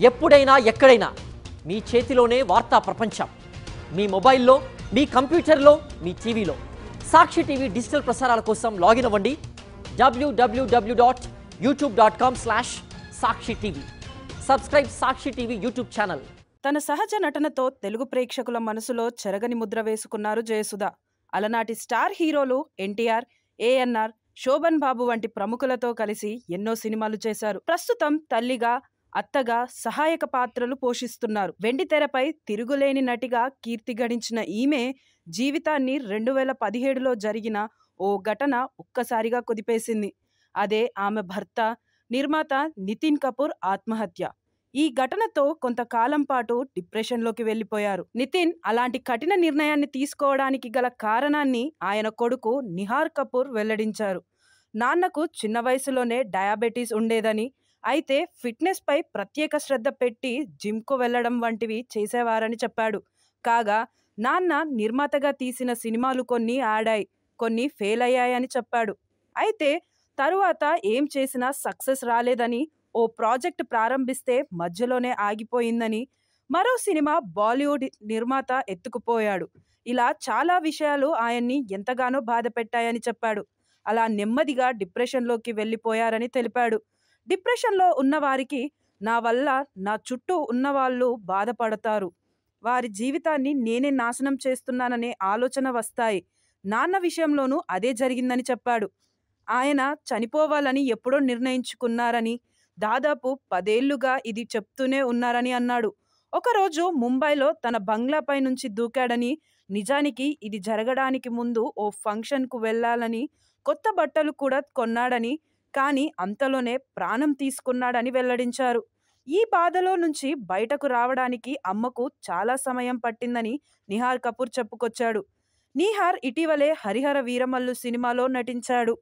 ఎప్పుడైనా ఎక్కడైనా మీ చేతిలోనే వార్తా ప్రపంచం. మీ మొబైల్లో, మీ కంప్యూటర్లో, మీ టీవీలో. సాక్షి టీవీ డిజిటల్ ప్రసారాల కోసం లాగిన్ అవ్వండి www.youtube.com/సాక్షి టీవీ. సబ్స్క్రైబ్ సాక్షి టీవీ యూట్యూబ్ ఛానల్. తన సహజ నటనతో తెలుగు ప్రేక్షకుల మనసులో చెరగని ముద్ర వేసుకున్నారు జయసుధ. అలనాటి స్టార్ హీరోలు ఎన్టీఆర్, ఏఎన్ఆర్, శోభన్ బాబు వంటి ప్రముఖులతో కలిసి ఎన్నో సినిమాలు చేశారు. ప్రస్తుతం తల్లిగా, అత్తగా సహాయక పాత్రలు పోషిస్తున్నారు. వెండితెరపై తిరుగులేని నటిగా కీర్తి గడించిన ఈమె జీవితాన్ని 2017లో జరిగిన ఓ ఘటన ఒక్కసారిగా కుదిపేసింది. అదే ఆమె భర్త, నిర్మాత నితిన్ కపూర్ ఆత్మహత్య. ఈ ఘటనతో కొంతకాలం పాటు డిప్రెషన్లోకి వెళ్లిపోయారు. నితిన్ అలాంటి కఠిన నిర్ణయాన్ని తీసుకోవడానికి గల కారణాన్ని ఆయన కొడుకు నిహార్ కపూర్ వెల్లడించారు. నాన్నకు చిన్న వయసులోనే డయాబెటీస్ ఉండేదని, అయితే ఫిట్నెస్ పై ప్రత్యేక శ్రద్ధ పెట్టి జిమ్కు వెళ్లడం వంటివి చేసేవారని చెప్పాడు. కాగా నాన్న నిర్మాతగా తీసిన సినిమాలు కొన్ని ఆడాయి, కొన్ని ఫెయిల్ అయ్యాయని చెప్పాడు. అయితే తరువాత ఏం చేసినా సక్సెస్ రాలేదని, ఓ ప్రాజెక్ట్ ప్రారంభిస్తే మధ్యలోనే ఆగిపోయిందని, మరో సినిమా బాలీవుడ్ నిర్మాత ఎత్తుకుపోయాడు. ఇలా చాలా విషయాలు ఆయన్ని ఎంతగానో బాధ పెట్టాయని చెప్పాడు. అలా నెమ్మదిగా డిప్రెషన్లోకి వెళ్లిపోయారని తెలిపాడు. డిప్రెషన్లో ఉన్నవారికి నా వల్ల నా చుట్టూ ఉన్నవాళ్ళు బాధపడతారు, వారి జీవితాన్ని నేనే నాశనం చేస్తున్నాననే ఆలోచన వస్తాయి. నాన్న విషయంలోనూ అదే జరిగిందని చెప్పాడు. ఆయన చనిపోవాలని ఎప్పుడో నిర్ణయించుకున్నారని, దాదాపు 10 ఏళ్లుగా ఇది చెప్తూనే ఉన్నారని అన్నాడు. ఒకరోజు ముంబైలో తన బంగ్లాపై నుంచి దూకాడని, నిజానికి ఇది జరగడానికి ముందు ఓ ఫంక్షన్కు వెళ్లాలని కొత్త బట్టలు కూడా కొన్నాడని, కానీ అంతలోనే ప్రాణం తీసుకున్నాడని వెల్లడించారు. ఈ బాధలో నుంచి బయటకు రావడానికి అమ్మకు చాలా సమయం పట్టిందని నిహార్ కపూర్ చెప్పుకొచ్చాడు. నిహార్ ఇటీవలే హరిహర వీరమల్లు సినిమాలో నటించాడు.